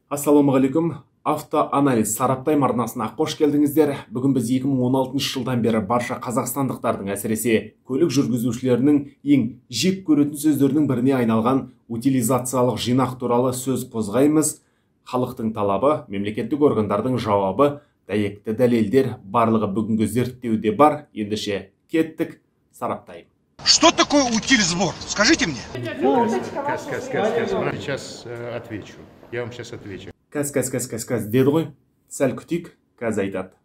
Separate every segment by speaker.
Speaker 1: Ассалаумағалейкум. Автоанализ сараптай арнасына қош келдіңіздер. Бүгін біз 2016 жылдан бері барша қазақстандықтардың, әсіресе көлік жүргізушілерінің ең жек көретін сөздерінің біріне айналған утилизациялық жинақ туралы сөз қозғаймыз. Халықтың талабы, мемлекеттік органдардың жауабы, дәйекті дәлелдер барлығы бүгінгі зерттеуде бар. Ендеше кеттік, сараптайым.
Speaker 2: Что такое утильсбор? Скажите мне.
Speaker 3: Сейчас отвечу. Я вам сейчас отвечу.
Speaker 1: Кәз деді ғой. Сәл күтейік, кәз айтады.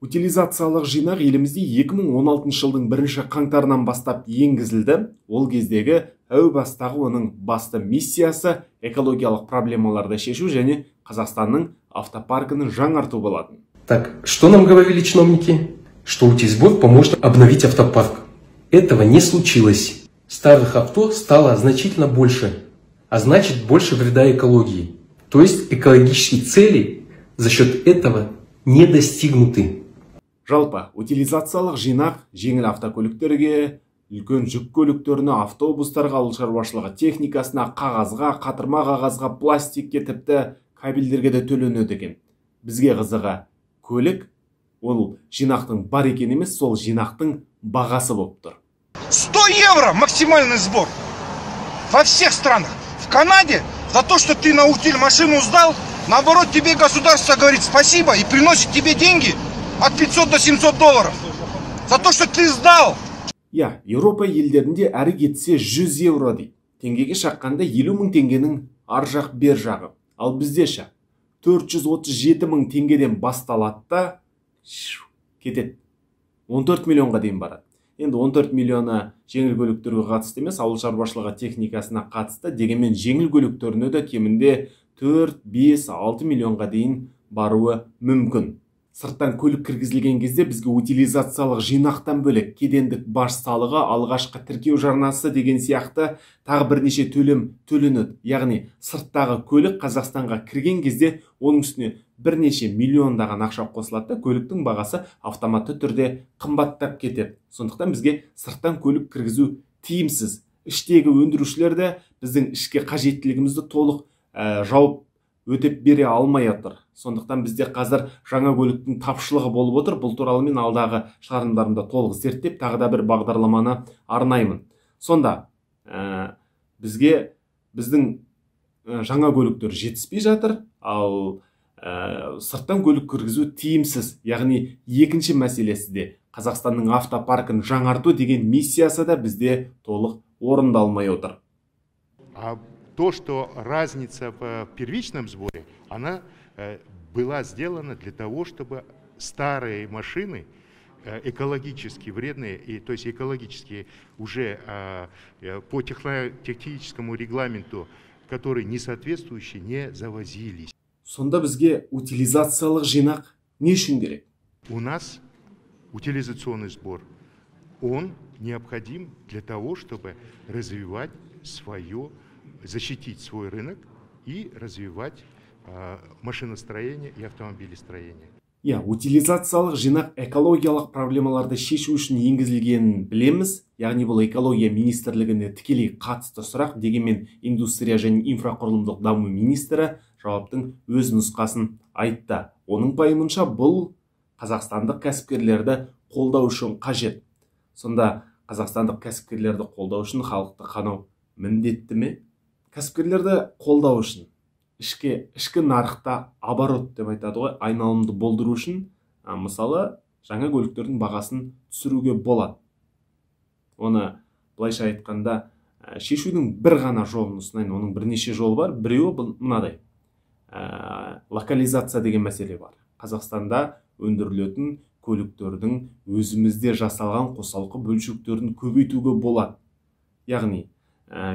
Speaker 1: Утилизациялық жинақ елімізде 2016 жылдың 1 қаңтарынан бастап енгізілді. Ол кездегі әу бастағы оның басты миссиясы экологиялық проблемаларды шешу және Қазақстанның автопаркінің жаңарту болатын.
Speaker 4: Так, что нам говорили чиновники? Что утильсбор поможет обновить автопарк. Этого не случилось. Старых авто стало значительно больше, а значит больше вреда экологии. То есть экологические цели за счет этого не достигнуты.
Speaker 1: Жалпы, утилизациялық жинақ жеңіл автокөліктерге, үлкен жүк көліктеріне, автобустарға, ауыл шаруашылығы техникасына, қағазға, қатырма қағазға, пластикке, тіпті кабельдерге де төленеді екен. Бізге қызығы көлік ол жинақтың бар екен емес, сол жинақтың бағасы болып тұр.
Speaker 2: 100 евро максимальный сбор во всех странах. В Канаде за то, что ты на утиль машину сдал, наоборот, тебе государство говорит спасибо и приносит тебе деньги от 500 до 700 долларов. За то, что ты сдал.
Speaker 1: Я, Еуропа елдерінде әрі кетсе 100 евро дейді. Теңгеге шаққанда 50 мың теңгенің ар жақ бер жағы. Ал бізде 437 мың теңгеден басталады да кетеді. 14 миллионға дейін барады. Енді 14 миллионы жеңіл көліктерге қатысты емес, ауыл шаруашылығы техникасына қатысты, дегенмен жеңіл көліктеріне де кемінде 4, 5, 6 миллионға дейін баруы мүмкін. Сырттан көлік кіргізілген кезде бізге утилизациялық жинақтан бөлек кедендік баж салығы, алғашқы тіркеу жарнасы деген сияқты тағы бірнеше төлем төленеді. Яғни сырттағы көлік Қазақстанға кірген кезде оның үстіне бірнеше миллиондаған ақша қосылады да көліктің бағасы автоматты түрде қымбаттап кетеді. Сондықтан бізге сырттан көлік кіргізу тиімсіз. Іштегі өндірушілер де біздің ішкі қажеттілігімізді толық жауып өтеп бере алмай отыр. Сондықтан бізде қазір жаңа көліктің тапшылығы болып отыр. Бұл туралы мен алдағы шығарылымдарымда толық зерттеп, тағы да бір бағдарламаны арнаймын. Сонда бізге біздің жаңа көліктер жетіспей жатыр, ал сырттан көлік кіргізу тиімсіз. Яғни екінші мәселесі де Қазақстанның автопаркін жаңарту деген миссиясы да бізде толық орындалмай отыр.
Speaker 3: То, что разница в первичном сборе, она была сделана для того, чтобы старые машины, экологически вредные, то есть экологически уже по техническому регламенту, который не соответствующий, не завозились.
Speaker 1: Сонда бізге утилизациялық жинақ не үшін керек?
Speaker 3: У нас утилизационный сбор, он необходим для того, чтобы развивать защитить свой рынок и развивать машиностроение и автомобилестроение.
Speaker 1: Утилизациялық жинақ экологиялық проблемаларды шешу үшін енгізілгенін білеміз. Яғни бұл экология министрлігіне тікелей қатысты сұрақ, дегенмен индустрия және инфрақұрылымдық даму министрі жауаптың өз нұсқасын айтты. Оның пайымынша бұл қазақстандық кәсіпкерлерді қолдау үшін қажет. Сонда қазақстандық кәсіпкерлерді қолдау үшін халықты қанау міндетті ме? Кәсіпкерлерді қолдау үшін ішкі нарықта оборот деп айтады ғой, айналымды болдыру үшін, мысалы, жаңа көліктердің бағасын түсіруге болады. Оны былайша айтқанда шешудің бір ғана жолын ұсынайын, оның бірнеше жолы бар. Біреуі мынадай. Локализация деген мәселе бар. Қазақстанда өндірілетін көліктердің өзімізде жасалған қосалқы бөлшектерін көбейтуге болады. Яғни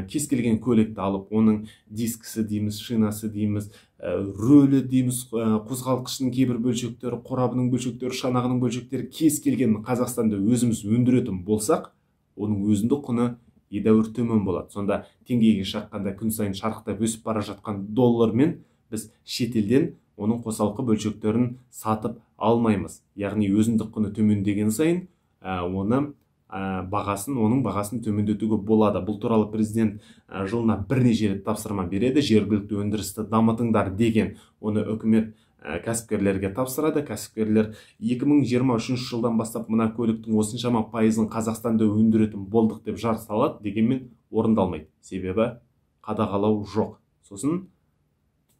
Speaker 1: кез келген көлікті алып, оның дискісі дейміз, шинасы дейміз, рөлі дейміз, қозғалтқышының кейбір бөлшектері, қорабының бөлшектері, шанағының бөлшектері кез келген Қазақстанда өзіміз өндіретін болсақ, оның өзіндік құны едәуір төмен болады. Сонда теңгеге шаққанда күн сайын шарықтап өсіп бара жатқан доллармен біз шетелден оның қосалқы бөлшектерін сатып алмаймыз. Яғни өзіндік құны төмендеген сайын оны оның бағасын төмендетуге болады. Бұл туралы президент жылына бірнеше рет тапсырма береді. Жергілікті өндірісті дамытыңдар деген оны үкімет кәсіпкерлерге тапсырады. Кәсіпкерлер 2023 жылдан бастап мына көліктің осыншама пайызын Қазақстанда өндіретін болдық деп жар салады, дегенмен орындалмайды. Себебі қадағалау жоқ. Сосын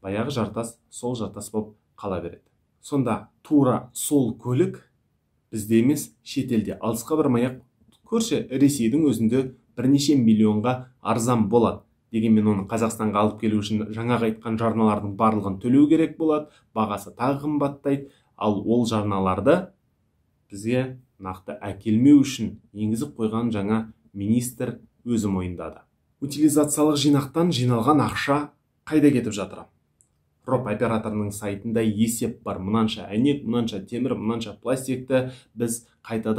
Speaker 1: баяғы жартас сол жартас болып қала береді. Сонда тура сол көлік бізде емес, шетелде алысқа бармай-ақ көрші Ресейдің өзінде бірнеше миллионға арзан болады. Дегенмен оны Қазақстанға алып келу үшін жаңағы айтқан жарналардың барлығын төлеу керек болады, бағасы тағы қымбаттайды. Ал ол жарналарды бізге нақты әкелмеу үшін енгізіп қойған жаңа министр өзі мойындады. Утилизациялық жинақтан жиналған ақша қайда кетіп жатыр? Роп операторының сайтында есеп бар. Мынанша әйнек, мынанша темір, мынанша пластикті біз қайта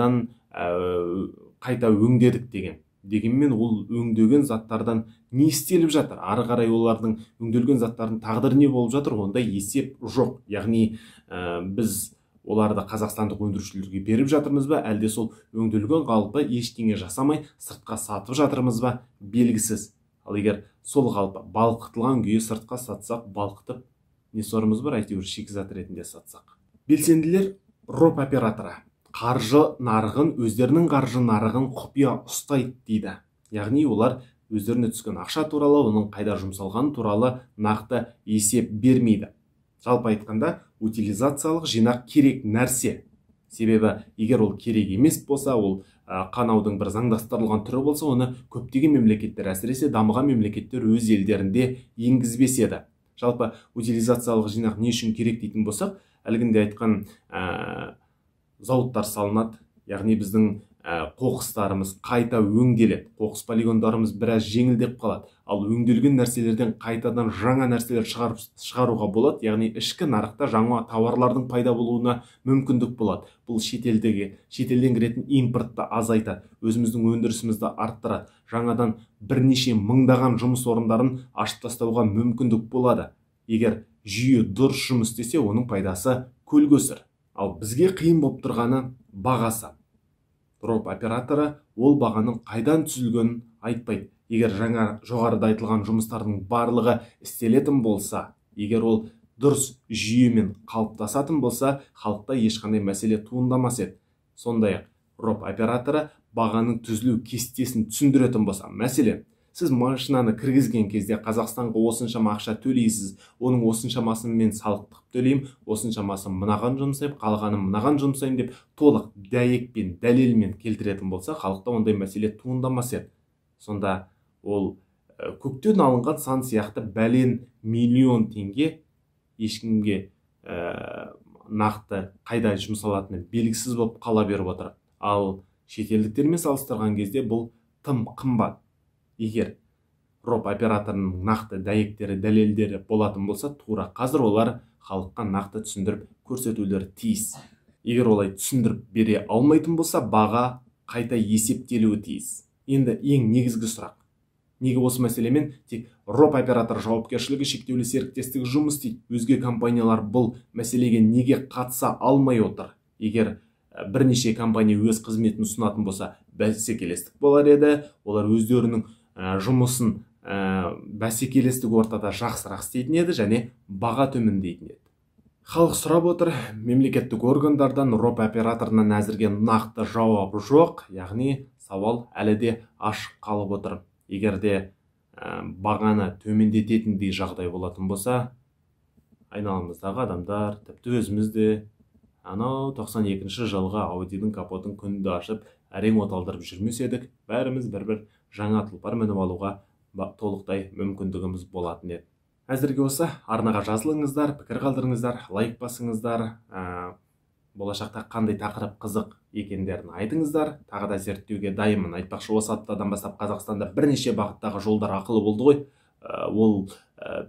Speaker 1: өңдедік деген. Дегенмен ол өңдеген заттардан не істеліп жатыр? Ары қарай олардың өңделген заттардың тағдыры не болып жатыр? Онда есеп жоқ. Яғни біз оларды қазақстандық өндірушілерге беріп жатырмыз ба, әлде сол өңделген қалпы ештеңе жасамай сыртқа сатып жатырмыз ба, белгісіз. Ал егер сол қалпы балқытылған күйі сыртқа сатсақ, балқытып не сорымыз бар, әйтеуір шикізат ретінде сатсақ. Белсенділер роп операторы қаржы нарығын, өздерінің қаржы нарығын құпия ұстайды дейді. Яғни олар өздеріне түскен ақша туралы, оның қайда жұмсалған туралы нақты есеп бермейді. Жалпы айтқанда, утилизациялық жинақ керек нәрсе. Себебі егер ол керек емес болса, ол қанаудың бір заңдастырылған түрі болса, оны көптеген мемлекеттер, әсіресе дамыған мемлекеттер өз елдерінде енгізбес еді. Жалпы утилизациялық жинақ не үшін керек дейтін болсақ, әлгінде айтқан зауыттар салынады, яғни біздің қоқыстарымыз қайта өңделеді, қоқыс полигондарымыз біраз жеңілдеп қалады. Ал өңделген нәрселерден қайтадан жаңа нәрселер шығаруға болады, яғни ішкі нарықта жаңа тауарлардың пайда болуына мүмкіндік болады. Бұл шетелден кіретін импортты азайтады, өзіміздің өндірісімізді арттырады, жаңадан бірнеше мыңдаған жұмыс орындарын ашып тастауға мүмкіндік болады. Егер жүйе дұрыс жұмыс істесе, оның пайдасы көл-көсір. Ал бізге қиын болып тұрғаны бағасы. Роп операторы ол бағаның қайдан түзілгенін айтпайды. Егер жаңа жоғарыда айтылған жұмыстардың барлығы істелетін болса, егер ол дұрыс жүйемен қалыптасатын болса, халықта ешқандай мәселе туындамас еді. Сондай-ақ роп операторы бағаның түзілу кестесін түсіндіретін болса, мәселен, сіз машинаны кіргізген кезде Қазақстанға осыншама ақша төлейсіз, оның осыншамасын мен салықтық төлеймін, осыншамасын мынаған жұмсаймын, қалғанын мынаған жұмсаймын деп толық дәйекпен, дәлелмен келтіретін болса, халықта ондай мәселе туындамас еді. Сонда ол көктен алынған сан сияқты бәлен миллион теңге ешкімге нақты қайда жұмсалатыны белгісіз болып қала беріп отыр. Ал шетелдіктермен салыстырған кезде бұл тым қымбат. Егер роп операторының нақты дәйектері, дәлелдері болатын болса, тура қазір олар халыққа нақты түсіндіріп көрсетулері тиіс. Егер олай түсіндіріп бере алмайтын болса, баға қайта есептелуі тиіс. Енді ең негізгі сұрақ. Неге осы мәселемен тек роп оператор жауапкершілігі шектеулі серіктестігі жұмыс істейді? Өзге компаниялар бұл мәселеге неге қатыса алмай отыр? Егер бірнеше компания өз қызметін ұсынатын болса, бәсекелестік болар еді, олар өздерінің жұмысын бәсекелестік ортада жақсырақ істейтін еді және баға төмендейтін еді. Халық сұрап отыр, мемлекеттік органдардан роп операторынан әзірге нақты жауап жоқ, яғни сауал әлі де ашық қалып отыр. Егер де бағаны төмендететіндей жағдай болатын болса, айналамыздағы адамдар, тіпті өзімізде анау 92-ші жылғы Аудидің капотын күнді ашып, әрең оталдырып жүрмес едік, бәріміз бір жаңа тұлпар мініп алуға толықтай мүмкіндігіміз болатын еді. Әзірге осы, арнаға жазылыңыздар, пікір қалдырыңыздар, лайк басыңыздар, болашақта қандай тақырып қызық екендерін айтыңыздар. Тағы да зерттеуге дайынмын. Айтпақшы, осы аптадан бастап Қазақстанда бірнеше бағыттағы жолдар ақылы болды ғой. Ол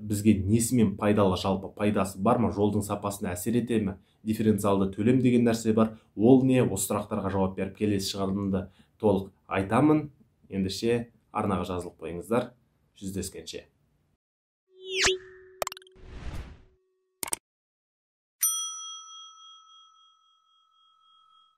Speaker 1: бізге несімен пайдалы, жалпы пайдасы бар ма, жолдың сапасына әсер ете ме, дифференциалды төлем деген нәрсе бар. Ол не? Осы сұрақтарға жауап беріп келесі шығарылымда толық айтамын. Ендеше арнаға жазылып қойыңыздар. Жүздескенше.